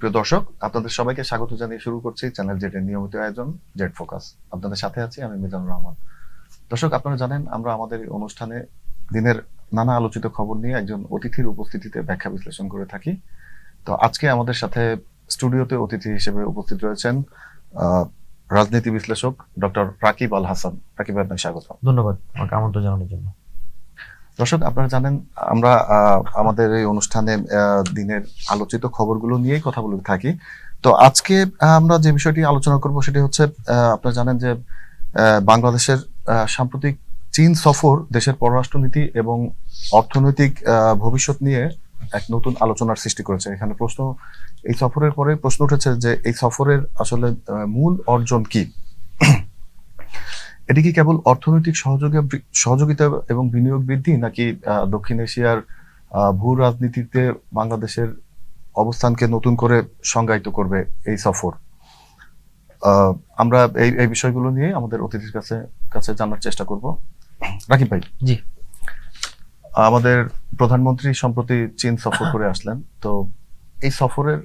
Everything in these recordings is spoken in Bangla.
প্রিয় দর্শক, আপনাদের সবাইকে স্বাগত জানিয়ে শুরু করছি চ্যানেল জেটের নিয়মিত আয়োজন জেট ফোকাস। আপনাদের সাথে আছি আমি মিজানুর রহমান। দর্শক, আপনারা জানেন আমরা আমাদের এই অনুষ্ঠানে দিনের নানা আলোচিত খবর নিয়ে একজন অতিথির উপস্থিতিতে ব্যাখ্যা বিশ্লেষণ করে থাকি। তো আজকে আমাদের সাথে স্টুডিওতে অতিথি হিসেবে উপস্থিত রয়েছেন রাজনীতি বিশ্লেষক ডক্টর রাকিব আল হাসান। রাকিব, আপনাকে স্বাগত। ধন্যবাদ আমাকে আমন্ত্রণ জানানোর জন্য। দর্শক, আপনারা জানেন আমরা আমাদের এই অনুষ্ঠানে দিনের আলোচিত খবরগুলো নিয়েই কথা বলে থাকি। তো আজকে আমরা যে বিষয়টি আলোচনা করব সেটি হচ্ছে, আপনারা জানেন যে বাংলাদেশের সাম্প্রতিক চীন সফর দেশের পররাষ্ট্রনীতি এবং অর্থনৈতিক ভবিষ্যৎ নিয়ে এক নতুন আলোচনার সৃষ্টি করেছে। এখানে এই সফরের পরে প্রশ্ন উঠেছে যে এই সফরের আসলে মূল অর্জন কি। এটি কি কেবল অর্থনৈতিক সহযোগিতা এবং বিনিয়োগ বৃদ্ধি, নাকি দক্ষিণ এশিয়ার ভূ রাজনীতিতে বাংলাদেশের অবস্থানকে নতুন করে সংজ্ঞায়িত করবে এই সফর? আমরা এই বিষয়গুলো নিয়ে আমাদের অতিথির কাছে জানার চেষ্টা করব। রাকিব ভাই, জি, আমাদের প্রধানমন্ত্রী সম্প্রতি চীন সফর করে আসলেন। তো এই সফরের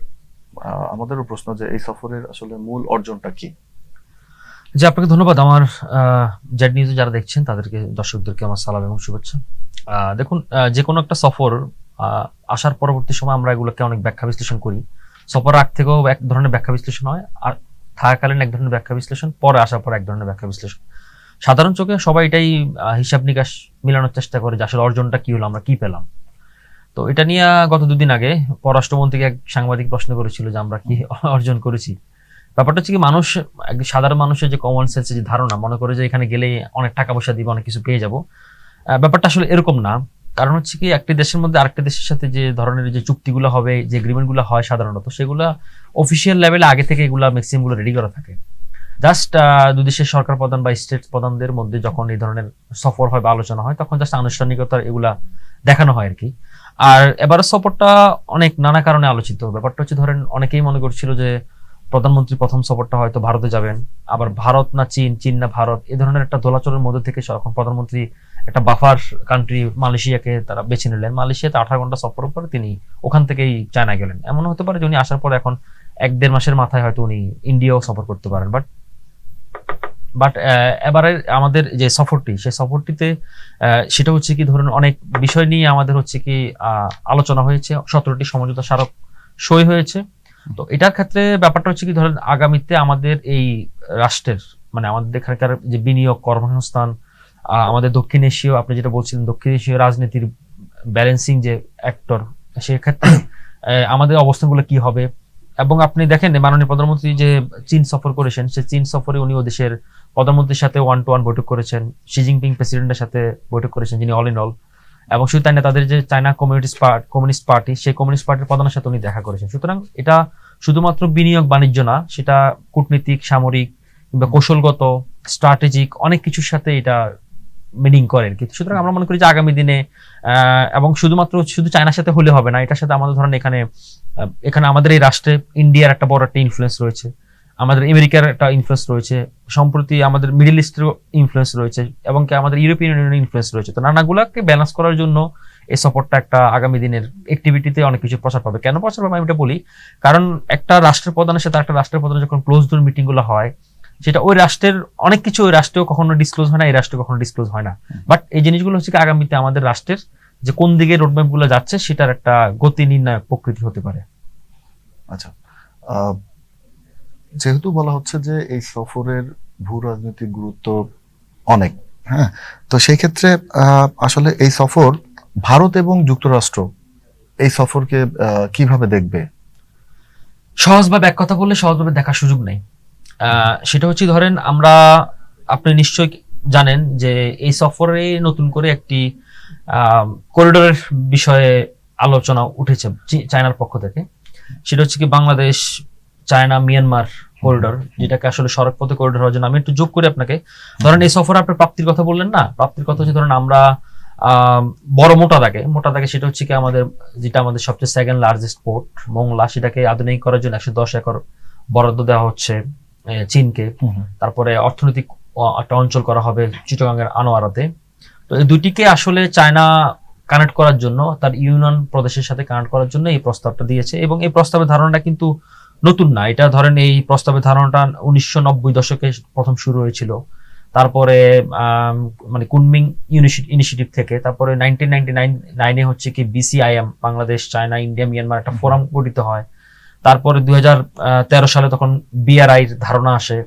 আমাদেরও প্রশ্ন যে এই সফরের আসলে মূল অর্জনটা কি? জি, আপনাকে ধন্যবাদ। আমার জেড নিউজে যারা দেখছেন তাদেরকে, দর্শকদেরকে আমার সালাম এবং শুভেচ্ছা। দেখুন, যে কোনো একটা সফর আসার পরবর্তী সময় আমরা এগুলোকে অনেক ব্যাখ্যা বিশ্লেষণ করি। সফর আগ থেকেও এক ধরনের ব্যাখ্যা বিশ্লেষণ হয়, আর থাকাকালীন এক ধরনের ব্যাখ্যা বিশ্লেষণ, পরে আসার পর এক ধরনের ব্যাখ্যা বিশ্লেষণ। সাধারণ চোখে সবাই এটাই হিসাব নিকাশ মিলানোর চেষ্টা করে যে আসলে অর্জনটা কি হলো, আমরা কি পেলাম। তো এটা নিয়ে গত দুদিন আগে পররাষ্ট্রমন্ত্রীকে এক সাংবাদিক প্রশ্ন করেছিল যে আমরা কি অর্জন করেছি। ব্যাপারটা হচ্ছে কি, সাধারণ মানুষের যে কমন সেন্সের যে ধারণা, মনে করে যে এখানে গেলে অনেক টাকা পয়সা দিবে, অনেক কিছু পেয়ে যাব। ব্যাপারটা আসলে এরকম না। কারণ হচ্ছে কি, একটি দেশের মধ্যে আরেকটি দেশের সাথে যে ধরনের যে চুক্তিগুলো হবে, যে এগ্রিমেন্টগুলো হয় সাধারণত, সেগুলো অফিসিয়াল লেভেলে আগে থেকে এগুলা ম্যাক্সিমামগুলো রেডি করা থাকে। জাস্ট দুই দেশের সরকার প্রধান বা স্টেট প্রধানদের মধ্যে যখন এই ধরনের সফর হয় বা আলোচনা হয়, তখন জাস্ট আনুষ্ঠানিকতা এগুলা দেখানো হয় আর কি। আর এবারের সফরটা অনেক নানা কারণে আলোচিত। ব্যাপারটা হচ্ছে, ধরেন অনেকেই মনে করছিল যে প্রধানমন্ত্রী প্রথম সফরটা হয়তো ভারতে যাবেন, আবার ভারত না চীন, চীন না ভারত, এই ধরনের একটা দোলাচলের মধ্যে থেকে এখন প্রধানমন্ত্রী একটা বাফার কান্ট্রি মালয়েশিয়াকে তারা বেছে নিলেন। মালয়েশিয়াতে 18 ঘন্টা সফর পরে তিনি ওখান থেকেই চায়না গেলেন। এমন হতে পারে যে উনি আসার পর এখন 1-1.5 মাসের মাথায় হয়তো উনি ইন্ডিয়াও সফর করতে পারেন। বাট এবারে আমাদের যে সফরটি, সেই সফরটিতে সেটা হচ্ছে কি, ধরুন অনেক বিষয় নিয়ে আমাদের হচ্ছে কি আলোচনা হয়েছে। 17টি সমঝোতা স্মারক সই হয়েছে। তো এটার ক্ষেত্রে ব্যাপারটা হচ্ছে কি, ধরেন আগামীতে আমাদের এই রাষ্ট্রের, মানে আমাদের এখানকার যে বিনিয়োগ, কর্মসংস্থান, আমাদের দক্ষিণ এশীয়, আপনি যেটা বলছিলেন দক্ষিণ এশীয় রাজনীতির ব্যালেন্সিং যে অ্যাক্টর, সেক্ষেত্রে আমাদের অবস্থানগুলো কি হবে। এবং আপনি দেখেন মাননীয় প্রধানমন্ত্রী যে চীন সফর করেছেন, সে চীন সফরে উনি ও দেশের প্রধানমন্ত্রীর সাথে 1-to-1 বৈঠক করেছেন, শি জিনপিং প্রেসিডেন্টের সাথে বৈঠক করেছেন, যিনি অল ইন অল। এবং শুধু তাই না, তাদের যে চায়না কমিউনিস্ট পার্টি, সেই কমিউনিস্ট পার্টির প্রধানের সাথে উনি দেখা করেছেন। সুতরাং এটা শুধুমাত্র বিনিয়োগ বাণিজ্য না, সেটা কূটনীতিক, সামরিক কিংবা কৌশলগত, স্ট্র্যাটেজিক অনেক কিছুর সাথে এটা মিটিং করে আর কি। সুতরাং আমরা মনে করি যে আগামী দিনে এবং শুধু চায়নার সাথে হলে হবে না, এটার সাথে আমাদের ধরেন এখানে আমাদের এই রাষ্ট্রে ইন্ডিয়ার একটা বড় একটা ইনফ্লুয়েন্স রয়েছে, আমাদের আমেরিকার একটা ইনফ্লুয়েন্স রয়েছে, সম্প্রতি আমাদের মিডল ইস্টের ইনফ্লুয়েন্স রয়েছে, এবং আমাদের ইউরোপিয়ান ইউনিয়নের ইনফ্লুয়েন্স রয়েছে। তো নানাগুলাকে ব্যালেন্স করার জন্য এই সফরটা একটা আগামী দিনের অ্যাক্টিভিটিতে অনেক কিছু প্রচার পাবে। কেন প্রচার পাবে আমি এটা বলি, কারণ একটা রাষ্ট্রের প্রধানের সাথে একটা রাষ্ট্রের প্রধানের যখন ক্লোজ ডোর মিটিং গুলো হয়, সেটা ওই রাষ্ট্রের অনেক কিছু ওই রাষ্ট্রেও কখনো ডিসক্লোজ হয় না, এই রাষ্ট্রে কখনো ডিসক্লোজ হয় না। বাট এই জিনিসগুলো হচ্ছে আগামীতে আমাদের রাষ্ট্রের যে কোন দিকে রোডম্যাপ গুলো যাচ্ছে, সেটার একটা গতি নির্ণায়ক প্রকৃতি হতে পারে। আচ্ছা, যেহেতু বলা হচ্ছে যে এই সফরের ভূ রাজনৈতিক গুরুত্ব অনেক, হ্যাঁ, তো সেই ক্ষেত্রে আসলে এই সফর ভারত এবং যুক্তরাষ্ট্র এই সফরকে কিভাবে দেখবে? সহজভাবে এক কথা বললে সহজভাবে দেখার সুযোগ নেই। সেটা হচ্ছে, ধরেন আপনি নিশ্চয়ই জানেন যে এই সফরে নতুন করে একটি করিডোরের বিষয়ে আলোচনা উঠেছে চায়নার পক্ষ থেকে। সেটা হচ্ছে কি, বাংলাদেশ চায়না মিয়ানমার করিডোর, যেটাকে আসলে সড়ক পথে করিডোর হওয়ার জন্য। আমি একটু যোগ করি আপনাকে। ধরেন এই সফরে আপনার প্রাপ্তির কথা বললেন না, প্রাপ্তির কথা হচ্ছে, ধরেন আমরা বড় মোটা দাগে সেটা হচ্ছে কি, যেটা আমাদের সবচেয়ে সেকেন্ড লার্জেস্ট পোর্ট মোংলা, সেটাকে আধুনিক করার জন্য 110 একর বরাদ্দ দেওয়া হচ্ছে চীনকে। তারপরে অর্থনৈতিক একটা অঞ্চল করা হবে চিটাগাং এর আনোয়ারাতে। তো এই দুটিকে আসলে চায়না কানেক্ট করার জন্য, তার ইউনিয়ন প্রদেশের সাথে কানেক্ট করার জন্য এই প্রস্তাবটা দিয়েছে। এবং এই প্রস্তাবের ধারণাটা কিন্তু নতুন না, এটা ধরেন এই প্রস্তাবের ধারণাটা 1990 দশকে প্রথম শুরু হয়েছিল, তারপরে মানে কুনমিং ইনিশিয়েটিভ থেকে, তারপরে 1999 হচ্ছে কি BCIM, Bangladesh, China, India, Myanmar একটা ফোরাম গঠিত হয়। তারপরে 2013 সালে তখন BRI ধারণা আসে।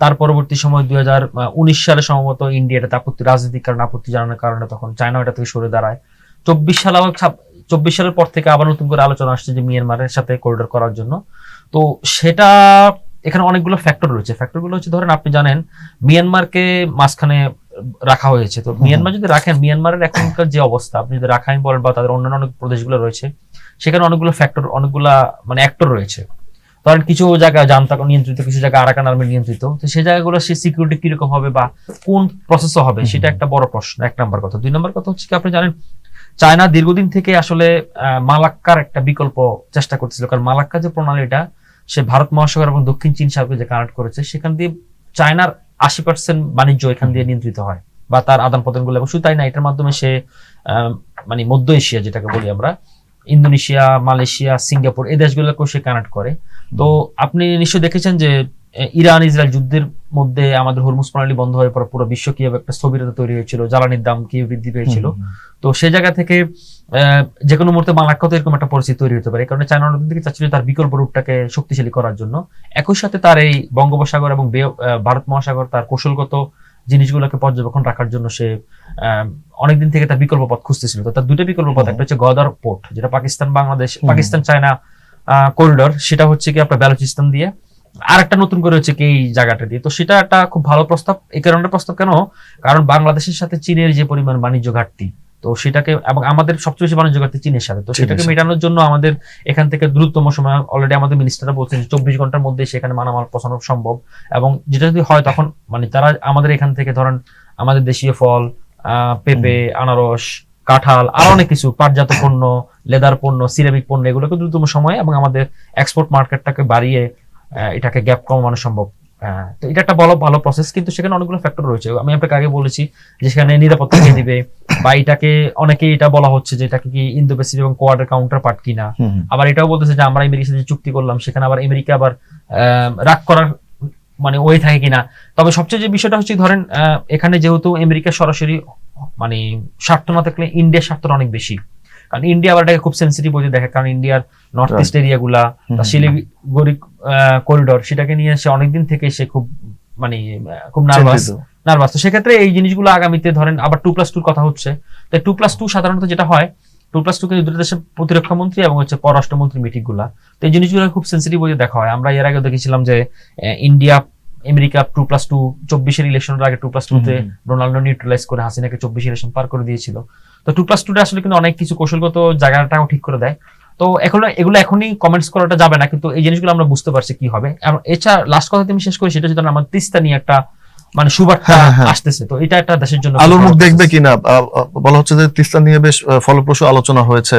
তার পরবর্তী সময় 2019 সালে সম্ভবত ইন্ডিয়া এটাতে রাজনৈতিক কারণে আপত্তি জানানোর কারণে তখন চায়না এটা থেকে সরে দাঁড়ায়। 24 সালের পর থেকে আবার নতুন করে আলোচনা আসছে যে মিয়ানমারের সাথে করিডোর করার জন্য। তো সেটা এখানে অনেকগুলো ফ্যাক্টর রয়েছে। ফ্যাক্টরগুলো হচ্ছে ধরেন আপনি জানেন মিয়ানমারকে মাঝখানে রাখা হয়েছে। তো মিয়ানমার যদি রাখেন, মিয়ানমারের এখনকার যে অবস্থা, আপনি যদি রাখাইন বলেন বা তাদের অন্যান্য অনেক প্রদেশগুলো রয়েছে, সেখানে অনেকগুলো ফ্যাক্টর, অনেকগুলা মানে অ্যাক্টর রয়েছে। ধরেন কিছু জায়গা জান্তা নিয়ন্ত্রিত, কিছু জায়গা আরাকান আর্মি নিয়ন্ত্রিত। তো সেই জায়গাগুলো সে সিকিউরিটি কিরকম হবে বা কোন প্রসেসে হবে, সেটা একটা বড় প্রশ্ন, 1 নম্বর কথা। 2 নম্বর কথা হচ্ছে কি, আপনি জানেন চায়না দীর্ঘদিন থেকে আসলে মালাক্কার একটা বিকল্প চেষ্টা করতেছিল। কারণ মালাক্কা যে প্রণালীটা, সে ভারত মহাসাগর এবং দক্ষিণ চীন সাগরকে যে কানেক্ট করেছে, সেখান দিয়ে চায়নার 80% বাণিজ্য এখান দিয়ে নিয়ন্ত্রিত হয় বা তার আদান প্রদান গুলো। এবং শুধু তাই না, এটার মাধ্যমে সে মানে মধ্য এশিয়া যেটাকে বলি আমরা, ইন্দোনেশিয়া, মালয়েশিয়া, সিঙ্গাপুর, এই দেশগুলোকেও সে কানেক্ট করে। তো আপনি নিশ্চয়ই দেখেছেন যে ইরান ইসরায়েল যুদ্ধের মধ্যে আমাদের হরমুজ প্রণালী বন্ধ হয়ে পড়ে পুরো বিশ্ব কিভাবে একটা স্থবিরতা তৈরি হয়েছিল, জ্বালানির দাম কি বৃদ্ধি পেয়েছিল। তো সেই জায়গা থেকে যে কোনো মুহূর্তে মালাক্কাতে এরকম একটা পরিস্থিতি তৈরি হতে পারে। এই কারণে চায়না অন্যদিকে দিকে চাচ্ছিল তার বিকল্প রূপটাকে শক্তিশালী করার জন্য। একই সাথে তার এই বঙ্গোপসাগর এবং ভারত মহাসাগর, তার কৌশলগত জিনিসগুলোকে পর্যবেক্ষণ রাখার জন্য সে অনেকদিন থেকে তার বিকল্প পথ খুঁজতেছিল। তো তার 2টা বিকল্প পথ, একটা হচ্ছে গদার পোর্ট, যেটা পাকিস্তান বাংলাদেশ, পাকিস্তান চায়না করিডোর, সেটা হচ্ছে কি আপনার বেলুচিস্তান দিয়ে, আর একটা নতুন করে হচ্ছে কি এই জায়গাটা দিয়ে। তো সেটা একটা খুব ভালো প্রস্তাব। এই কারণে প্রস্তাব কেন, কারণ বাংলাদেশের সাথে চীনের যে পরিমাণ বাণিজ্য ঘাটতি, তো সেটাকে, এবং আমাদের সবচেয়ে বেশি বাণিজ্য ঘাটতি চীনের সাথে, তো সেটাকে মেটানোর জন্য আমাদের এখান থেকে দ্রুততম সময়, অলরেডি আমাদের মিনিস্টাররা বলছেন 24 ঘন্টার মধ্যে সেখানে মালামাল পৌঁছানো সম্ভব। এবং যেটা যদি হয় তখন মানে তারা আমাদের এখান থেকে ধরেন আমাদের দেশীয় ফল, পেঁপে, আনারস, কাঁঠাল, আরো অনেক কিছু, পাটজাত পণ্য, লেদার পণ্য, সিরামিক পণ্য, এগুলোকে দ্রুততম সময়ে এবং আমাদের এক্সপোর্ট মার্কেটটাকে বাড়িয়ে এটাকে গ্যাপ কমানো সম্ভব। তো এটা একটা ভালো প্রসেস, কিন্তু সেখানে অনেকগুলো ফ্যাক্টর রয়েছে। আমি আপনাকে আগে বলেছি যে সেখানে নিরাপত্তা কে দিবে, বা এটাকে অনেকেই এটা বলা হচ্ছে যে এটাকে কি ইন্দো প্যাসিফিক এবং কোয়াডের কাউন্টার পার্ট কিনা। আবার এটাও বলতেছে যে আমরা আমেরিকার সাথে চুক্তি করলাম, সেখানে আবার আমেরিকা আবার রাগ করার মানে ওই থাকে কিনা। তবে সবচেয়ে যে বিষয়টা হচ্ছে ধরেন এখানে যেহেতু আমেরিকা সরাসরি মানে স্বার্থ না থাকলে ইন্ডিয়ার স্বার্থটা অনেক বেশি। কারণ ইন্ডিয়া আবার এটাকে খুব সেন্সিটিভ বলে দেখে, কারণ ইন্ডিয়ার নর্থ ইস্ট এরিয়া গুলা, শিলিগুড়ি করিডোর, সেটাকে নিয়ে সে অনেকদিন থেকে সে খুব মানে খুব নার্ভাস। তো সেক্ষেত্রে এই জিনিসগুলো আগামীতে ধরেন আবার 2+2 কথা হচ্ছে। তো 2+2 সাধারণত যেটা হয়, 2+2 কিন্তু দুটো দেশের প্রতিরক্ষা মন্ত্রী এবং হচ্ছে পররাষ্ট্রমন্ত্রী মিটিং গুলা, তো এই জিনিসগুলো খুব সেন্সিটিভ বলে দেখা হয়। আমরা এর আগে দেখেছিলাম যে ইন্ডিয়া আমেরিকা 2+2 24-এর ইলেকশনের আগে 2+2-তে রোনাল্ডো নিউট্রালাইজ করে হাসিনাকে 24 ইলেকশন পার করে দিয়েছিল। তো 2+2টা আসলে কিন্তু অনেক কিছু কৌশলগত জায়গাটাও ঠিক করে দেয়। তো এগুলো এখনই কমেন্টস করাটা যাবে না, কিন্তু এই জিনিসগুলো আমরা বুঝতে পারছি কি হবে। এছাড়া লাস্ট কথা আমি শেষ করি, সেটা হচ্ছে আমার তিস্তা নিয়ে একটা মানে সুবার্তা আসতেছে। তো এটা একটা দেশের জন্য আলোর মুখ দেখবে কিনা বলা হচ্ছে যে তিস্তা নিয়ে বেশ ফলপ্রসূ আলোচনা হয়েছে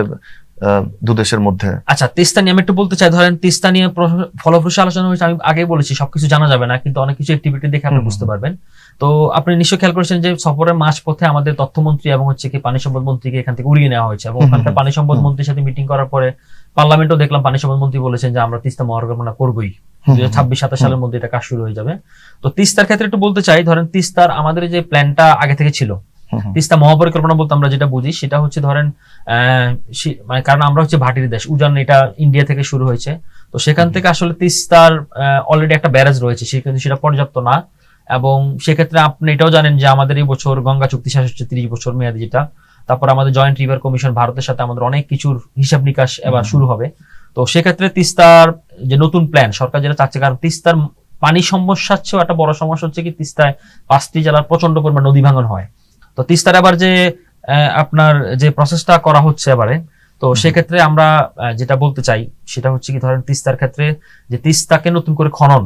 দু দেশের মধ্যে। আচ্ছা, তিস্তা নিয়ে আমি একটু বলতে চাই। ধরেন তিস্তা নিয়ে ফলপ্রসূ আলোচনা হয়েছে, আমি আগেই বলেছি সবকিছু জানা যাবে না, কিন্তু অনেক কিছু অ্যাক্টিভিটি দেখে আপনি বুঝতে পারবেন। তো আপনি নিশ্চয়ই খেয়াল করেছেন যে সফরের মাঝপথে আমাদের তথ্যমন্ত্রী এবং হচ্ছে কি পানি সম্পদ মন্ত্রীকে এখান থেকে উড়িয়ে নেওয়া হয়েছে, এবং ওখানকার পানি সম্পদ মন্ত্রীর সাথে মিটিং করার পরে পার্লামেন্টও দেখলাম পানি সম্পদ মন্ত্রী বলেছেন যে আমরা তিস্তা মহাপরিকল্পনা করবোই, 2026-27 সালের মধ্যে এটা কাজ শুরু হয়ে যাবে। তো তিস্তার ক্ষেত্রে একটু বলতে চাই, ধরেন তিস্তার আমাদের যে প্ল্যানটা আগে থেকে ছিল, তিস্তা মহাপরিকল্পনা বলতে আমরা যেটা বুঝি সেটা হচ্ছে ধরেন মানে কারণ আমরা হচ্ছে ভাটির দেশ, উজান এটা ইন্ডিয়া থেকে শুরু হয়েছে। তো সেখান থেকে আসলে তিস্তার অলরেডি একটা ব্যারেজ রয়েছে, সেটা পর্যাপ্ত না। এবং সেক্ষেত্রে আপনি এটাও জানেন যে আমাদের এই বছর গঙ্গা চুক্তি শেষ হচ্ছে, 30 বছর মেয়াদী যেটা। তারপর আমাদের জয়েন্ট রিভার কমিশন, ভারতের সাথে আমাদের অনেক কিছুর হিসাব নিকাশ এবার শুরু হবে। তো সেক্ষেত্রে তিস্তার যে নতুন প্ল্যান সরকার যেটা চাচ্ছে, কারণ তিস্তার পানি সমস্যার চেয়েও একটা বড় সমস্যা হচ্ছে কি তিস্তায় 5টি জেলার প্রচন্ড পরিমাণ নদী ভাঙন হয়। তো তিস্তার আবার যে আপনার যে প্রসেসটা করা হচ্ছে এবারে, তো সেক্ষেত্রে আমরা যেটা বলতে চাই সেটা হচ্ছে কি ধরেন তিস্তার ক্ষেত্রে যে তিস্তাকে নতুন করে খনন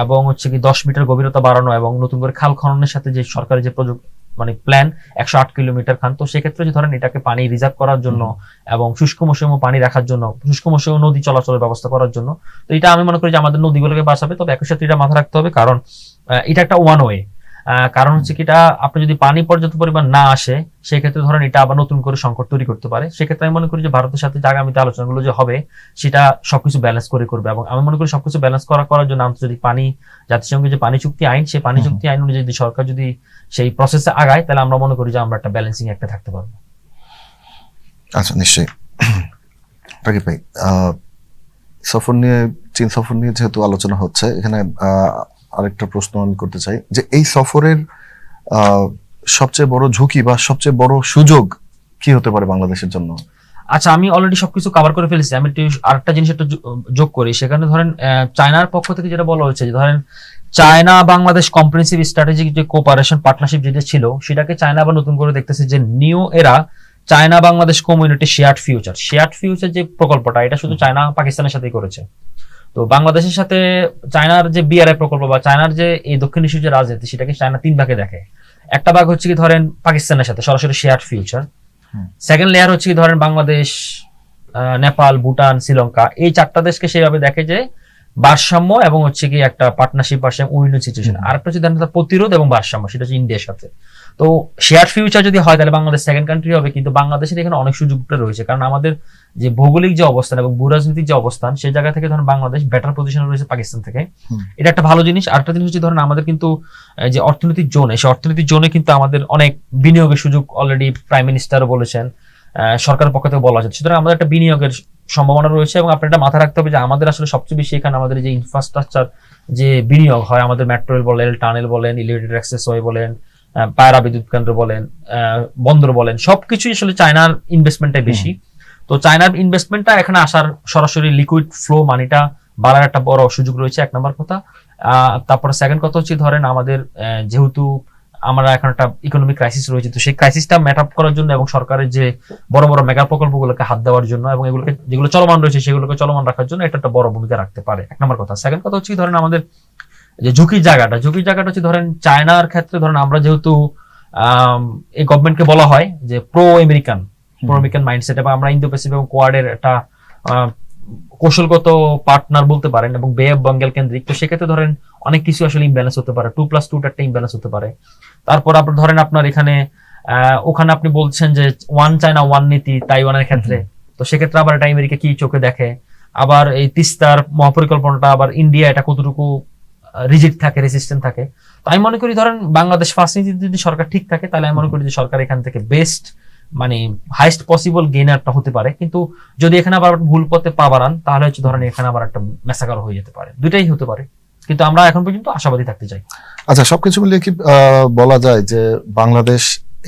এবং হচ্ছে কি 10 মিটার গভীরতা বাড়ানো এবং নতুন করে খাল খননের সাথে যে সরকারের যে মানে প্ল্যান 108 কিলোমিটার খান, তো সেক্ষেত্রে যে ধরেন এটাকে পানি রিজার্ভ করার জন্য এবং শুষ্ক মৌসুমে পানি রাখার জন্য, শুষ্ক মৌসুমে নদী চলাচলের ব্যবস্থা করার জন্য, তো এটা আমি মনে করি যে আমাদের নদীগুলোকে বাঁচাবে। তবে একই সাথে এটা মাথায় রাখতে হবে, কারণ এটা একটা ওয়ান ওয়ে। কারণ হচ্ছে কি, এটা আপনি যদি পানি পর্যাপ্ত পরিমাণ না আসে, সেক্ষেত্রে ধরেন এটা আবার নতুন করে সংকট তৈরি করতে পারে। সেক্ষেত্রে আমি মনে করি যে ভারতের সাথে যে আগামীতে আলোচনাগুলো যে হবে, সেটা সবকিছু ব্যালেন্স করে করবে। এবং আমি মনে করি সবকিছু ব্যালেন্স করার জন্য আন্তর্জাতিক পানি, জাতিসংঘের যে পানি চুক্তি আইন, সেই পানি চুক্তি আইন অনুযায়ী যদি সরকার যদি সেই প্রসেসে আগায়, তাহলে আমরা মনে করি যে আমরা একটা ব্যালেন্সিং একটা থাকতে পারবো। আচ্ছা, নিশ্চয়ই। রাকিব ভাই, সফর নিয়ে, চীন সফর নিয়ে যেহেতু আলোচনা হচ্ছে, এখানে আরেকটা প্রশ্ন আমি করতে চাই যে এই সফরের সবচেয়ে বড় ঝুঁকি বা সবচেয়ে বড় সুযোগ কি হতে পারে বাংলাদেশের জন্য? আচ্ছা, আমি অলরেডি সবকিছু কভার করে ফেলেছি। আমি একটু আরেকটা জিনিস একটু যোগ করি। সেখানে ধরেন চায়নার পক্ষ থেকে যেটা বলা হয়েছে যে ধরেন চায়না বাংলাদেশ কম্প্রিহেনসিভ স্ট্র্যাটেজিক যে কোঅপারেশন পার্টনারশিপ যেটা ছিল, সেটাকে চায়না আবার নতুন করে দেখতেছে যে নিউ এরা China Bangladesh community shared future যে প্রকল্পটা, এটা শুধু চায়না পাকিস্তানের সাথেই করেছে। তো বাংলাদেশের সাথে চায়নার যে বিআরআই প্রকল্প বা চায়নার যে এই দক্ষিণ এশীয় যে রাজনীতি, সেটাকে চায়না 3 ভাগে দেখে। একটা ভাগ হচ্ছে কি ধরেন পাকিস্তানের সাথে সরাসরি শেয়ার্ড ফিউচার, সেকেন্ড লেয়ার হচ্ছে কি ধরেন বাংলাদেশ, নেপাল, ভুটান, শ্রীলঙ্কা, এই 4টা দেশকে সেভাবে দেখে যে ভারসাম্য এবং হচ্ছে কি একটা পার্টনারশিপ বা উইন সিচুয়েশন। আর একটা হচ্ছে ধরেন প্রতিরোধ এবং ভারসাম্য, সেটা হচ্ছে ইন্ডিয়ার সাথে। তো শেয়ার ফিউচার যদি হয় তাহলে বাংলাদেশ সেকেন্ড কান্ট্রি হবে, কিন্তু বাংলাদেশের এখানে অনেক সুযোগটা রয়েছে, কারণ আমাদের যে ভৌগোলিক যে অবস্থান এবং ভূরাজনৈতিক যে অবস্থান, সেই জায়গা থেকে ধরেন বাংলাদেশ বেটার পজিশনে রয়েছে পাকিস্তান থেকে। এটা একটা ভালো জিনিস। আরেকটা জিনিস হচ্ছে ধরেন আমাদের কিন্তু যে অর্থনৈতিক জোনে, সেই অর্থনৈতিক জোনে কিন্তু আমাদের অনেক বিনিয়োগের সুযোগ অলরেডি প্রাইম মিনিস্টারও বলেছেন, সরকারের পক্ষ থেকে বলা হচ্ছে। সুতরাং আমাদের একটা বিনিয়োগের সম্ভাবনা রয়েছে। এবং আপনার এটা মাথায় রাখতে হবে যে আমাদের আসলে সবচেয়ে বেশি এখানে আমাদের যে ইনফ্রাস্ট্রাকচার যে বিনিয়োগ হয়, আমাদের মেট্রো রেল বলেন, টানেল বলেন, এলিভেটেড অ্যাক্সেসওয়ে বলেন, পায়রা বিদ্যুৎ কেন্দ্র বলেন, বন্দর বলেন, সবকিছুই আসলে চায়নার ইনভেস্টমেন্টটাই বেশি। তো চায়নার ইনভেস্টমেন্টটা এখানে আসার সরাসরি লিকুইড ফ্লো মানিটা বাড়ার একটা বড় সুযোগ রয়েছে, এক নম্বর কথা। তারপরে সেকেন্ড কথা হচ্ছে ধরেন আমাদের যেহেতু আমরা এখন একটা ইকোনমিক ক্রাইসিস রয়েছে, তো সেই ক্রাইসিসটা ম্যাট আপ করার জন্য এবং সরকারের যে বড় বড় মেগা প্রকল্পগুলোকে হাত দেওয়ার জন্য এবং এগুলোকে যেগুলো চলমান রয়েছে সেগুলোকে চলমান রাখার জন্য এটা একটা বড় ভূমিকা রাখতে পারে, এক নম্বর কথা। সেকেন্ড কথা হচ্ছে ধরেন আমাদের যে ঝুঁকির জায়গাটা হচ্ছে ধরেন চায়নার ক্ষেত্রে ধরেন আমরা যেহেতু এই গভর্নমেন্টকে বলা হয় যে প্রো আমেরিকান মাইন্ডসেট, এবং আমরা ইন্দো প্যাসিফিক এবং কোয়াডের একটা কৌশলগত পার্টনার বলতে পারেন এবং বে অফ বেঙ্গল কেন্দ্রিক। তো সেক্ষেত্রে ধরেন অনেক কিছু আসলে ইমব্যালেন্স হতে পারে, 2+2 একটা ইমব্যালেন্স হতে পারে। তারপর আপনার ধরেন আপনার এখানে ওখানে আপনি বলছেন যে ওয়ান চায়না ওয়ান নীতি তাইওয়ানের ক্ষেত্রে, তো সেক্ষেত্রে আবার এটা আমেরিকা কি চোখে দেখে, আবার এই তিস্তার মহাপরিকল্পনাটা আবার ইন্ডিয়া এটা কতটুকু রিজিড থাকে, রেসিস্টেন্ট থাকে। তো আমি মনে করি ধরেন বাংলাদেশ ফার্স্ট নীতি যদি সরকার ঠিক থাকে, তাহলে আমি মনে করি যে সরকার এখান থেকে বেস্ট মানে হাইস্ট পসিবল গেইনারটা হতে পারে। কিন্তু যদি এখানে আবার ভুল পথে পা বাড়ান, তাহলে হচ্ছে ধরেন এখানে আবার একটা মেসাকার হয়ে যেতে পারে, দুইটাই হতে পারে। কিন্তু আমরা এখন পর্যন্ত আশাবাদী থাকতে চাই। আচ্ছা, সবকিছু মিলিয়ে কি বলা যায় যে বাংলাদেশ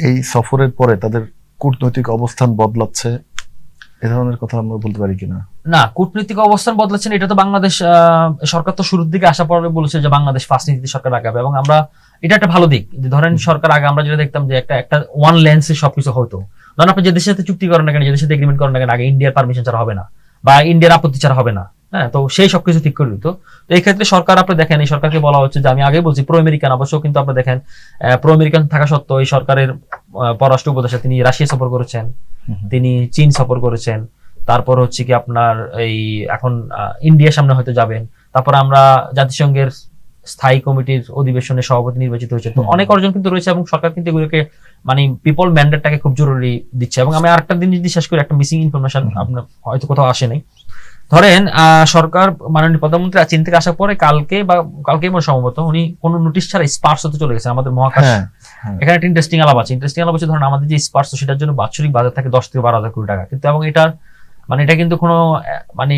এই সফরের পরে তাদের কূটনৈতিক অবস্থান বদলাচ্ছে, এ ধরনের কথা আমরা বলতে পারি কিনা? না, কূটনৈতিক অবস্থান বদলাচ্ছে না, এটা তো বাংলাদেশ সরকার তো শুরুর দিকে আসা পরে বলেছে যে বাংলাদেশ ফার্স্ট নীতি সরকার আগাবে, এবং আমরা এটা একটা ভালো দিক যে ধরেন সরকার আগে আমরা যেটা দেখতাম যে একটা ওয়ান লেন্সে সবকিছু হতো। ধরেন আপনি যে দেশের সাথে চুক্তি করেন না কেন, যে দেশের সাথে এগ্রিমেন্ট করেন না কেন, আগে ইন্ডিয়ার পারমিশন ছাড়া হবে না বা ইন্ডিয়ার আপত্তি ছাড়া হবে না। হ্যাঁ, তো সেই সবকিছু ঠিক করে দিত। তো এই ক্ষেত্রে সরকার আপনি দেখেন, এই সরকারকে বলা হচ্ছে যে আমি আগে বলছি প্রো আমেরিকান, অবশ্য কিন্তু আপনি দেখেন প্রো আমেরিকান থাকা সত্ত্বেও এই সরকারের পররাষ্ট্র উপদেষ্টা তিনি রাশিয়া সফর করেছেন, তিনি চীন সফর করেছেন, তারপর হচ্ছে কি আপনার এই এখন ইন্ডিয়ার সামনে হয়তো যাবেন। তারপর আমরা জাতিসংঘের স্থায়ী কমিটির অধিবেশনে সভাপতি নির্বাচিত হয়েছে। তো অনেক অর্জন কিন্তু রয়েছে এবং সরকার কিন্তু এগুলোকে মানে পিপল ম্যান্ডেটটাকে খুব জরুরি দিচ্ছে। এবং আমি আরেকটা জিনিস যদি শেষ করি, একটা মিসিং ইনফরমেশন আপনার হয়তো কোথাও আসে নাই। ধরেন সরকার মাননীয় প্রধানমন্ত্রী চীন থেকে আসার পরে কালকে মনে সম্ভবত উনি কোনো নোটিশ ছাড়া স্পার্স হতে চলে গেছে আমাদের মহাকাশ। এখানে একটা ইন্টারেস্টিং আলাপ আছে। ধরেন আমাদের যে স্পার্স, সেটার জন্য বাৎসরিক বাজার থাকে 10 থেকে 12 হাজার কোটি টাকা, কিন্তু এবং এটার মানে এটা কিন্তু কোনো মানে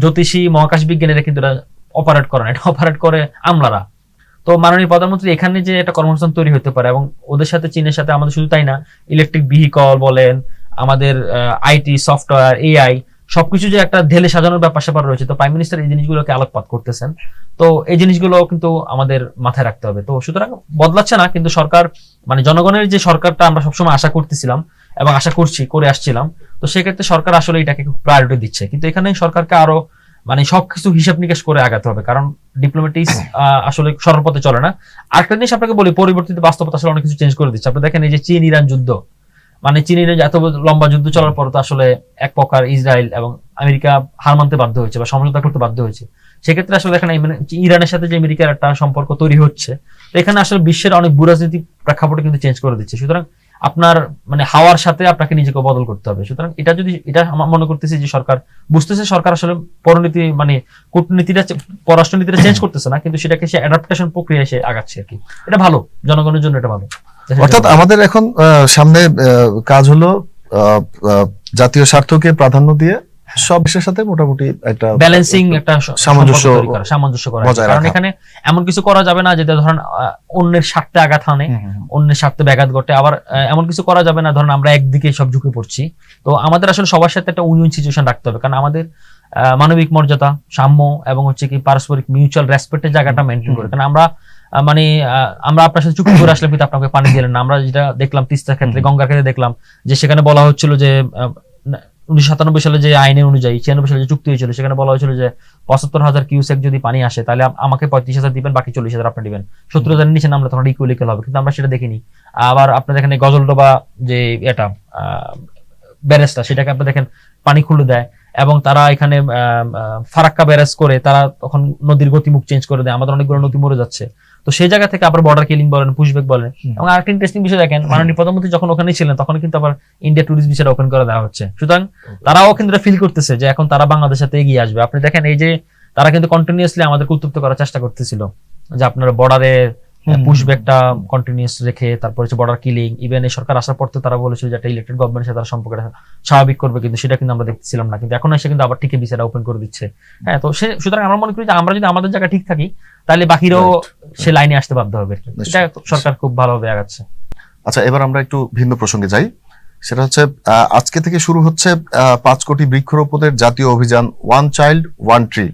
জ্যোতিষী মহাকাশ বিজ্ঞানীরা কিন্তু এটা অপারেট করে না, এটা অপারেট করে আমলারা। তো মাননীয় প্রধানমন্ত্রী এখানে যে একটা কর্মসংস্থান তৈরি হতে পারে, এবং ওদের সাথে চীনের সাথে আমাদের শুধু তাই না, ইলেকট্রিক ভেহিকল বলেন, আমাদের আইটি সফটওয়্যার, এআই সবকিছু যে একটা ঢেলে সাজানোর ব্যাপার স্যাপার রয়েছে। তো প্রাইম মিনিস্টার এই জিনিসগুলোকে আলোকপাত করতেছেন। তো এই জিনিসগুলো কিন্তু আমাদের মাথায় রাখতে হবে। তো সুতরাং বদলাচ্ছে না, কিন্তু সরকার মানে জনগণের যে সরকারটা আমরা সবসময় আশা করতেছিলাম এবং আশা করে আসছিলাম, তো সেক্ষেত্রে সরকার আসলে এটাকে খুব প্রায়োরিটি দিচ্ছে। কিন্তু এখানে সরকারকে আরো মানে সবকিছু হিসাব নিকাশ করে আগাতে হবে, কারণ ডিপ্লোমেটিক্স আসলে সরলপথে চলে না। আরেকটা জিনিস আপনাকে বলি, পরিবর্তিত বাস্তবতা আসলে অনেক কিছু চেঞ্জ করে দিচ্ছে। আপনি দেখেন এই যে চীন ইরান যুদ্ধ, মানে চীন ইরান এত লম্বা যুদ্ধ চলার পর তো আসলে এক প্রকার ইসরায়েল এবং আমেরিকা হার মানতে বাধ্য হয়েছে বা সমঝোতা করতে বাধ্য হয়েছে। সেক্ষেত্রে আসলে এখানে মানে ইরানের সাথে যে আমেরিকার একটা সম্পর্ক তৈরি হচ্ছে, তো এখানে আসলে বিশ্বের অনেক ভূরাজনৈতিক প্রেক্ষাপটে কিন্তু চেঞ্জ করে দিচ্ছে। সুতরাং আপনার মানে হাওয়ার সাথে আপনাকে নিজেকে বদল করতে হবে। সুতরাং এটা আমার মনে করতেছি যে সরকার বুঝতেছে, সরকার আসলে পরনীতি মানে কূটনীতিটা পররাষ্ট্রনীতিটা চেঞ্জ করতেছে না, কিন্তু সেটাকে সে অ্যাডাপ্টেশন প্রক্রিয়ায় সে আগাচ্ছে আর কি। এটা ভালো, জনগণের জন্য এটা ভালো। অর্থাৎ আমাদের এখন সামনে কাজ হলো জাতীয় স্বার্থকে প্রাধান্য দিয়ে সব বিষয়ের সাথে মোটামুটি একটা ব্যালেন্সিং একটা সামঞ্জস্য সামঞ্জস্য করা, বজায় কারণ রাখা। এখানে এমন কিছু করা যাবে না যেটা ধরেন অন্যের স্বার্থে আঘাত হানে, অন্যের স্বার্থে ব্যাঘাত ঘটে। আবার এমন কিছু করা যাবে না ধরেন আমরা একদিকে সব ঝুঁকে পড়ছি। তো আমাদের আসলে সবার সাথে একটা উইন সিচুয়েশন রাখতে হবে, কারণ আমাদের মানবিক মর্যাদা, সাম্য এবং হচ্ছে কি পারস্পরিক মিউচুয়াল রেসপেক্টের জায়গাটা মেনটেন করে। কারণ আমরা মানে আমরা আপনার সাথে চুক্তি করে আসলাম কিন্তু আপনাকে পানি দিলেন না। আমরা যেটা দেখলাম তিস্তার ক্ষেত্রে, গঙ্গার ক্ষেত্রে দেখলাম যে সেখানে বলা হচ্ছিল যে 1997 সালে যে আইনের অনুযায়ী 96 সালে যে চুক্তি হয়েছিল সেখানে বলা হয়েছিল যে 75,000 কিউসেক যদি পানি আসে তাহলে আমাকে 35,000 দিবেন, বাকি 40,000 আপনি দিবেন, 70,000 নিচে নামলে তখন ইকুয়ালিক্যাল হবে। কিন্তু আমরা সেটা দেখিনি। আবার আপনার এখানে গজলডোবা যে এটা ব্যারেজটা, সেটাকে আপনি দেখেন পানি খুলে দেয় এবং তারা এখানে ফারাক্কা ব্যারেজ করে তারা তখন নদীর গতিমুখ চেঞ্জ করে দেয়, আমাদের অনেকগুলো নদী মরে যাচ্ছে। তো সেই জায়গা থেকে আবার বর্ডার কিলিং বলেন, পুশব্যাক বলেন। এবং আরেকটা ইন্টারেস্টিং বিষয় দেখেন, মাননীয় প্রধানমন্ত্রী যখন ওখানে ছিলেন তখন কিন্তু আবার ইন্ডিয়া ট্যুরিস্ট ভিসাটা ওপেন করে দেওয়া হচ্ছে। সুতরাং তারাও কিন্তু ফিল করতেছে যে এখন তারা বাংলাদেশের সাথে এগিয়ে আসবে। আপনি দেখেন এই যে তারা কিন্তু কন্টিনিউয়াসলি আমাদেরকে উত্তপ্ত করার চেষ্টা করতেছিল যে আপনার বর্ডারে পুশব্যাকটা কন্টিনিউয়াস রেখে, তারপর হচ্ছে বর্ডার কিলিং। ইভেন এই সরকার আসার পর তো তারা বলেছিল যে একটা ইলেকটেড গভর্নমেন্টের সাথে তারা সম্পর্কটা স্বাভাবিক করবে, কিন্তু সেটা কিন্তু আমরা দেখতেছিলাম না। কিন্তু এখন এসে কিন্তু আবার ঠিকই ভিসাটা ওপেন করে দিচ্ছে। হ্যাঁ, তো সুতরাং আমরা মনে করি যে আমরা যদি আমাদের জায়গা ঠিক থাকি তাহলে বাকিরাও সে লাইনে আসতে বাধ্য হবে। এটা সরকার খুব ভালোভাবে আগাচ্ছে। আচ্ছা, এবার আমরা একটু ভিন্ন প্রসঙ্গে যাই। সেটা হচ্ছে আজকে থেকে শুরু হচ্ছে 5 কোটি বৃক্ষরোপণের জাতীয় অভিযান ওয়ান চাইল্ড ওয়ান ট্রি।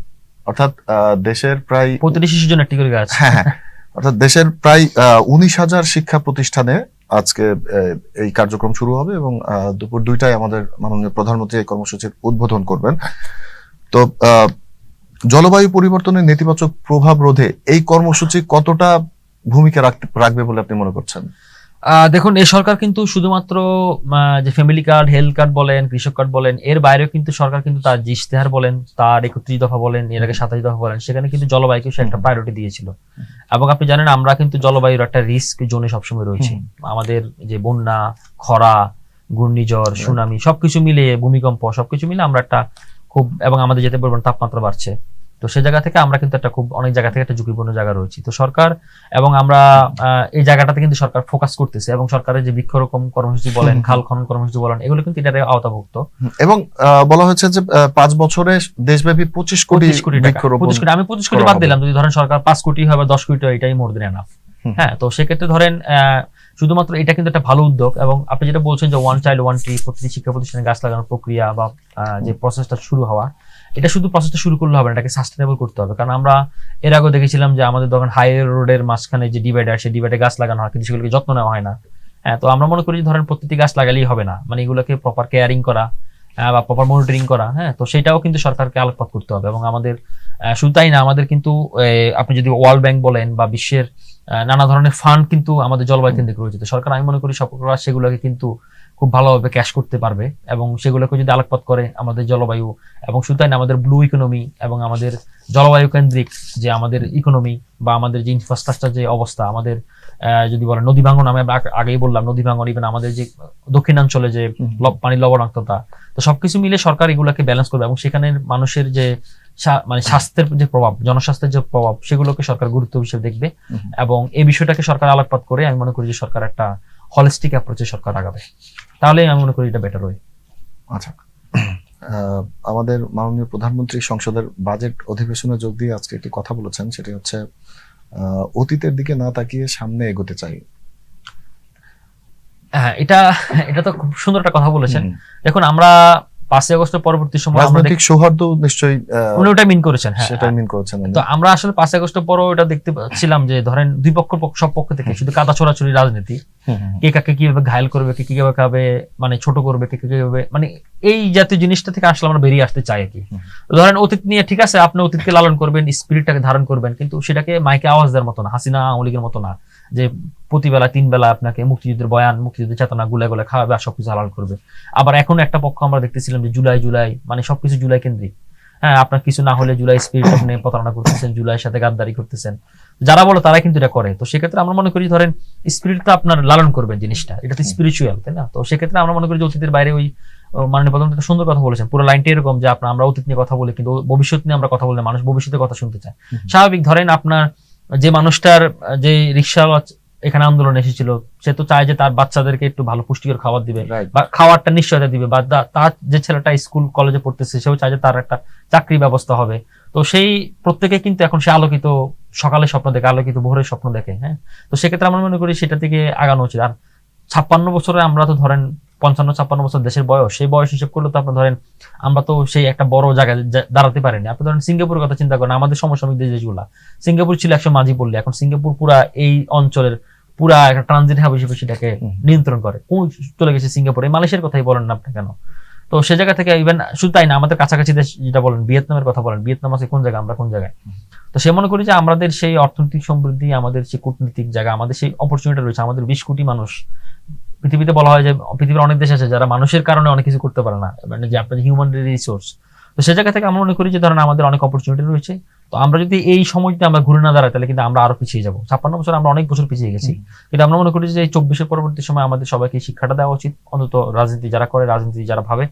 অর্থাৎ দেশের প্রায় প্রতিটি শিশুর জন্য একটি করে গাছ। হ্যাঁ, অর্থাৎ দেশের প্রায় 19,000 শিক্ষা প্রতিষ্ঠানে আজকে এই কার্যক্রম শুরু হবে এবং দুপুর 2টায় আমাদের মাননীয় প্রধানমন্ত্রী এই কর্মসূচির উদ্বোধন করবেন। তো জলবায়ু পরিবর্তনের নেতিবাচক প্রভাব রোধে এই কর্মসূচি কতটা ভূমিকা রাখবে বলে আপনি মনে করছেন? দেখুন, এই সরকার কিন্তু শুধুমাত্র যে ফ্যামিলি কার্ড, হেলথ কার্ড বলেন, কৃষক কার্ড বলেন, এর বাইরেও কিন্তু সরকার কিন্তু তার যে ইশতেহার বলেন, তার 31 দফা বলেন, এর আগে 27 দফা বলেন, সেখানে কিন্তু জলবায়ুকে সে একটা প্রায়োরিটি দিয়েছিল। এবং আপনি জানেন আমরা কিন্তু জলবায়ুর একটা রিস্ক জোনে সবসময় রয়েছে। আমাদের যে বন্যা, খরা, ঘূর্ণিঝড়, সুনামি সবকিছু মিলিয়ে, ভূমিকম্প সবকিছু মিলে আমরা একটা খুব, এবং আমাদের যেতে পারবেন তাপমাত্রা বাড়ছে। তো সেই জায়গা থেকে আমরা কিন্তু একটা খুব অনেক জায়গা থেকে একটা ঝুঁকিপূর্ণ জায়গা রয়েছে। তো সরকার এবং আমরা এই জায়গাটাতে কিন্তু সরকার ফোকাস করতেছে, এবং সরকারের যে বৃক্ষরোপণ কর্মসূচি বলেন, খাল খনন কর্মসূচি বলেন, এগুলো কিন্তু এটার আওতাভুক্ত। এবং বলা হয়েছে যে 5 বছরে দেশব্যাপী 25 কোটি বৃক্ষরোপণ। 25 কোটি, আমি 25 কোটি বাদ দিলাম, যদি ধরেন সরকার 5 কোটি হয় বা 10 কোটি হয়, এটাই মোর দেন এনাফ। হ্যাঁ, তো সেক্ষেত্রে ধরেন শুধুমাত্র এটা কিন্তু একটা ভালো উদ্যোগ। এবং আপনি যেটা বলছেন যে ওয়ান চাইল্ড ওয়ান ট্রি, প্রতিটি শিক্ষা প্রতিষ্ঠানে গাছ লাগানোর প্রক্রিয়া বা যে প্রসেসটা শুরু হওয়া, এটা শুধু প্রসেসটা শুরু করলে হবে না, এটাকে সাস্টেনেবল করতে হবে। কারণ আমরা এর আগে দেখেছিলাম যে আমাদের যখন হাই রোডের মাঝখানে যে ডিভাইডার, সেই ডিভাইডে গাছ লাগানো হয় কিন্তু সেগুলোকে যত্ন নেওয়া হয় না। হ্যাঁ, তো আমরা মনে করি যে ধরেন প্রতিটি গাছ লাগালেই হবে না, মানে এগুলোকে প্রপার কেয়ারিং করা বা প্রপার মনিটরিং করা। হ্যাঁ, তো সেটাও কিন্তু সরকারকে আলোকপাত করতে হবে। এবং আমাদের শুধু তাই না, আমাদের কিন্তু আপনি যদি ওয়ার্ল্ড ব্যাংক বলেন বা বিশ্বের নানা ধরনের ফান্ড কিন্তু আমাদের জলবায়ু কেন্দ্রিক রয়েছে। তো সরকার, আমি মনে করি সরকার সেগুলোকে কিন্তু খুব ভালোভাবে ক্যাশ করতে পারবে এবং সেগুলোকে যদি আলোকপাত করে আমাদের জলবায়ু, এবং শুধু তাই না, আমাদের ব্লু ইকোনমি এবং আমাদের জলবায়ু কেন্দ্রিক যে আমাদের ইকোনমি বা আমাদের যে ইনফ্রাস্ট্রাকচার যে অবস্থা, আমাদের যদি বলেন নদী ভাঙন, আমি আগেই বললাম নদী ভাঙন, ইভেন আমাদের যে দক্ষিণাঞ্চলে যে পানির লবণাক্ততা, তো সবকিছু মিলে সরকার এগুলোকে ব্যালেন্স করবে এবং সেখানে মানুষের যে মানে স্বাস্থ্যের যে প্রভাব, জনস্বাস্থ্যের যে প্রভাব, সেগুলোকে সরকার গুরুত্ব হিসেবে দেখবে। এবং এই বিষয়টাকে সরকার আলোকপাত করে আমি মনে করি যে সরকার একটা হলিস্টিক অ্যাপ্রোচে সরকার আগাবে, তাহলে আমি মনে করি এটা বেটার হয়। আচ্ছা, আমাদের মাননীয় প্রধানমন্ত্রী সংসদের বাজেট অধিবেশনে যোগ দিয়ে আজকে একটি কথা বলেছেন, সেটা হচ্ছে অতীতের দিকে না তাকিয়ে সামনে এগোতে চাই। হ্যাঁ, এটা তো খুব সুন্দর একটা কথা বলেছেন। দেখুন, আমরা 5 আগস্টের পরবর্তী সময় রাজনৈতিক সৌহার্দ্য নিশ্চয়ই উনি ওটা মিন করেছেন। হ্যাঁ, সেটাই মিন করেছেন। তো আমরা আসলে 5 আগস্টের পরও এটা দেখতে পাচ্ছিলাম যে ধরেন দুই পক্ষ সব পক্ষ থেকে শুধু কাদা ছোড়াছুড়ি রাজনীতি, কে কাকে কিভাবে ঘায়ল করবে, কে কিভাবে মানে ছোট করবে, কে কিভাবে, মানে এই জাতীয় জিনিসটা থেকে আসলে আমরা বেরিয়ে আসতে চাই আর কি। ধরেন অতীত নিয়ে ঠিক আছে, আপনি অতীতকে লালন করবেন, স্পিরিটটাকে ধারণ করবেন, কিন্তু সেটাকে মাইকে আওয়াজ দেওয়ার মতো না, হাসিনা আওয়ামী লীগের মতো না যে প্রতিবেলা 3 বেলা আপনাকে মুক্তিযুদ্ধের বয়ান, মুক্তিযুদ্ধের চেতনা গুলায় গুলায় খাওয়াবে আর সবকিছু হালাল করবে। আবার এখন একটা পক্ষ আমরা দেখতেছিলাম যে জুলাই মানে সবকিছু জুলাই কেন্দ্রিক, হ্যাঁ, আপনার কিছু না হলে জুলাই স্পিরিট আপনি প্রতারণা করতেছেন, জুলাইয়ের সাথে গাদ্দারি করতেছেন, যারা বলে তারা কিন্তু এটা করে। তো সেক্ষেত্রে আমরা মনে করি ধরেন স্পিরিটটা আপনার লালন করবেন জিনিসটা, এটা তো স্পিরিচুয়াল, তাই না? তো সেক্ষেত্রে আমরা মনে করি যে অতীতের বাইরে ওই মাননীয় প্রধানমন্ত্রী একটা সুন্দর কথা বলেছেন, পুরো লাইনটা এরকম যে আমরা অতীত নিয়ে কথা বলি কিন্তু ভবিষ্যৎ নিয়ে আমরা কথা বললে মানুষ ভবিষ্যতের কথা শুনতে চায়। স্বাভাবিক, ধরেন আপনার যে মানুষটার যে রিক্সাওয়ালা এখানে আন্দোলন এসেছিল, সে তো চায় যে তার বাচ্চাদেরকে একটু ভালো পুষ্টিকর খাবার দিবে, Right. বা খাওয়ারটা নিশ্চয়তা দিবে, বা তার যে ছেলেটা স্কুল কলেজে পড়তেছে সেও চায় যে তার একটা চাকরি ব্যবস্থা হবে। তো সেই প্রত্যেকে কিন্তু এখন সে আলোকিত সকালে স্বপ্ন দেখে, আলোকিত ভোরের স্বপ্ন দেখে। হ্যাঁ, তো সেক্ষেত্রে আমরা মনে করি সেটা থেকে আগানো উচিত। আর 56 বছরে আমরা তো ধরেন 55-56 বছর দেশের বয়স, সেই বয়স হিসেব করলে তো আপনার ধরেন আমরা তো সেই একটা বড় জায়গায় দাঁড়াতে পারিনি। আপনি ধরেন সিঙ্গাপুরের কথা চিন্তা করেন, আমাদের সমসাময়িক দেশগুলা, সিঙ্গাপুর ছিল একসময় মাঝি পড়লে, এখন সিঙ্গাপুর পুরা এই অঞ্চলের পুরা একটা ট্রানজিট হাব হিসেবে সেটাকে নিয়ন্ত্রণ করে। চলে গেছে সিঙ্গাপুরে, মালয়েশিয়ার কথাই বলেন না আপনি কেন। তো সে জায়গা থেকে ইভেন শুধু তাই না, আমাদের কাছাকাছি দেশ যেটা বলেন ভিয়েতনামের কথা বলেন, ভিয়েতনাম আছে কোন জায়গায়, আমরা কোন জায়গায়। তো সে মনে করি যে আমাদের সেই অর্থনৈতিক সমৃদ্ধি, আমাদের সেই কূটনৈতিক জায়গা, আমাদের সেই অপরচুনিটি রয়েছে। আমাদের 20 কোটি মানুষ পৃথিবীতে, বলা হয় যে পৃথিবীর অনেক দেশ আছে যারা মানুষের কারণে অনেক কিছু করতে পারে না, মানে যে আপনার হিউম্যান রিসোর্স। তো সে জায়গা থেকে আমরা মনে করি যে ধরেন আমাদের অনেক অপরচুনিটি রয়েছে। তো আমরা যদি এই সময়টা আমরা ঘুরে না দাঁড়াই তাহলে কিন্তু আমরা আরো পিছিয়ে যাবো। 56 বছর আমরা অনেক বছর পিছিয়ে গেছি, কিন্তু আমরা মনে করি যে এই 24-এর পরবর্তী সময় আমাদের সবাইকে শিক্ষাটা দেওয়া উচিত। অন্তত রাজনীতি যারা করে, রাজনীতি যারা ভাবে,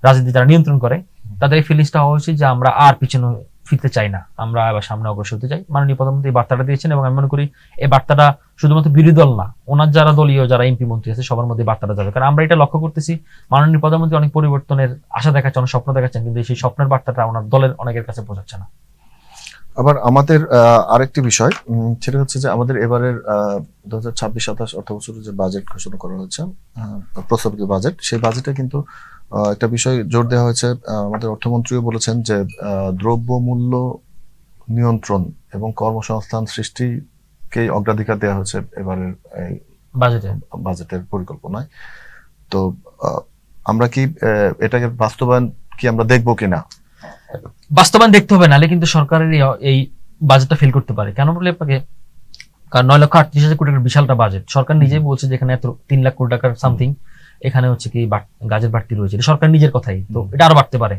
রাজনীতি যারা নিয়ন্ত্রণ করে, তাদের এই ফিলিংসটা হওয়া উচিত যে আমরা আর পিছনে ফিরতে চাই না, আমরা আবার সামনে অগ্রসর হতে চাই। মাননীয় প্রধানমন্ত্রী এই বার্তাটা দিয়েছেন এবং আমি মনে করি এই বার্তাটা শুধুমাত্র বিরোধী দল না, ওনার যারা দলীয় যারা এমপি মন্ত্রী আছে সবার মধ্যে বার্তাটা যাবে। কারণ আমরা এটা লক্ষ্য করতেছি, মাননীয় প্রধানমন্ত্রী অনেক পরিবর্তনের আশা দেখাচ্ছেন, অনেক স্বপ্ন দেখাচ্ছেন, কিন্তু সেই স্বপ্নের বার্তাটা ওনার দলের অনেকের কাছে পৌঁছাচ্ছে না। আবার আমাদের আরেকটি বিষয়, সেটা হচ্ছে যে আমাদের এবারের 2026-27 অর্থ বছরের যে বাজেট ঘোষণা করা হয়েছে, প্রস্তাবিত বাজেট, সেই বাজেটে কিন্তু একটা বিষয় জোর দেওয়া হয়েছে। আমাদের অর্থমন্ত্রীও বলেছেন যে দ্রব্যমূল্য নিয়ন্ত্রণ এবং কর্মসংস্থান সৃষ্টিকে অগ্রাধিকার দেওয়া হয়েছে এবারের এই বাজেটের পরিকল্পনায়। তো আমরা কি এটাকে বাস্তবায়ন কি আমরা দেখবো কিনা? বাস্তবায়ন দেখতে হবে, নাহলে কিন্তু সরকারের এই বাজেটটা ফেল করতে পারে। কেন বলে আপনাকে, কারণ 9,38,000 কোটি টাকার বিশালটা বাজেট, সরকার নিজেই বলছে যে এখানে এত 3 লাখ কোটি টাকার সামথিং এখানে হচ্ছে কি গাজের বাড়তি রয়েছে, এটা সরকার নিজের কথাই, তো এটা আরো বাড়তে পারে।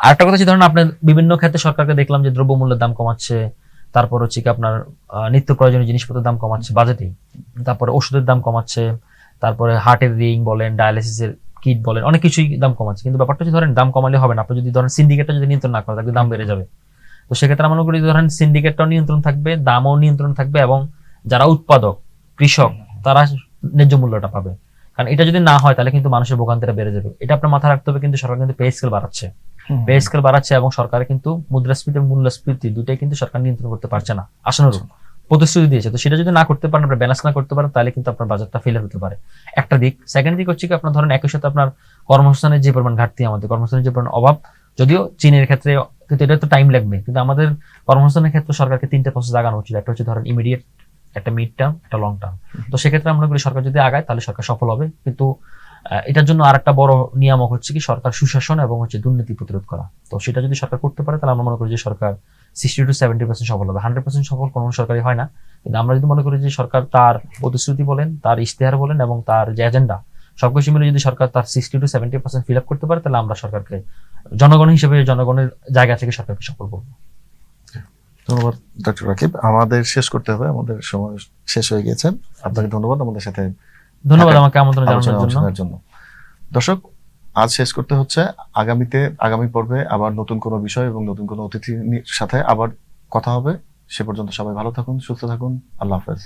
আর একটা কথা হচ্ছে ধরেন আপনার বিভিন্ন ক্ষেত্রে সরকারকে দেখলাম যে দ্রব্যমূল্যের দাম কমাচ্ছে, তারপর হচ্ছে কি আপনার নিত্য প্রয়োজনীয় জিনিসপত্রের দাম কমাচ্ছে বাজেটেই, তারপরে ওষুধের দাম কমাচ্ছে, তারপরে হার্টের রিং বলেন, ডায়ালিসিসের কিট বলেন, অনেক কিছুই দাম কমাচ্ছে। কিন্তু ব্যাপারটা হচ্ছে ধরেন দাম কমালে হবে না, আপনি যদি ধরেন সিন্ডিকেটটা যদি নিয়ন্ত্রণ না করে তাহলে দাম বেড়ে যাবে। তো সেক্ষেত্রে আমরা মনে করি ধরেন সিন্ডিকেটটাও নিয়ন্ত্রণ থাকবে, দামও নিয়ন্ত্রণ থাকবে, এবং যারা উৎপাদক কৃষক তারা ন্যায্য মূল্যটা পাবে। কারণ এটা যদি না হয় তাহলে কিন্তু মানুষের ভোগান্তিটা বেড়ে যাবে। এটা আপনার মাথায় রাখতে হবে। কিন্তু সরকার কিন্তু পে স্কেল বাড়াচ্ছে, পে স্কেল বাড়াচ্ছে, এবং সরকার কিন্তু মুদ্রাস্ফীতি এবং মূল্যস্ফীতি দুটাই কিন্তু সরকার নিয়ন্ত্রণ করতে পারছে না, আশানুরূপ প্রতিশ্রুতি দিয়েছে। তো সেটা যদি না করতে পারেন, আপনার ব্যালেন্স না করতে পারেন, তাহলে কিন্তু আপনার বাজারটা ফেলিয়ার হতে পারে, একটা দিক। সেকেন্ড দিক হচ্ছে কি আপনার ধরেন একই সাথে আপনার কর্মসংস্থানের যে পরিমাণ ঘাটতি, আমাদের কর্মসংস্থানের যে পরিমাণ অভাব, যদিও চীনের ক্ষেত্রে কিন্তু এটা তো টাইম লাগবে, কিন্তু আমাদের কর্মসংস্থানের ক্ষেত্রে সরকারকে 3টা প্রসেস আগানো উচিত। একটা হচ্ছে ধরেন ইমিডিয়েট, একটা মিড টার্ম, একটা লং টার্ম। তো সেক্ষেত্রে আমরা মনে করি সরকার যদি আগায় তাহলে সরকার সফল হবে। কিন্তু এটার জন্য আরেকটা বড় নিয়ামক হচ্ছে কি সরকার সুশাসন এবং হচ্ছে দুর্নীতি প্রতিরোধ করা। তো সেটা যদি সরকার করতে পারে তাহলে আমরা মনে করি যে সরকার 60-70% সফল হবে। 100% সফল কোনো সরকারই হয় না, কিন্তু আমরা যদি মনে করি যে সরকার তার প্রতিশ্রুতি বলেন, তার ইশতেহার বলেন, এবং তার যে এজেন্ডা সবকিছু মিলে যদি সরকার তার 60-70% ফিল আপ করতে পারে, তাহলে আমরা সরকারকে জনগণ হিসেবে জনগণের জায়গা থেকে সরকারকে সফল করবো। ধন্যবাদ ডক্টর রাকিব। আমাদের শেষ করতে হবে, আমাদের সময় শেষ হয়ে গেছে। আপনাকে ধন্যবাদ আমাদের সাথে, ধন্যবাদ আমাকে আমন্ত্রণ জানানোর জন্য। দর্শক, আজ শেষ করতে হচ্ছে। আগামী পর্বে আবার নতুন কোনো বিষয় এবং নতুন কোনো অতিথির সাথে আবার কথা হবে। সে পর্যন্ত সবাই ভালো থাকুন, সুস্থ থাকুন। আল্লাহ হাফেজ।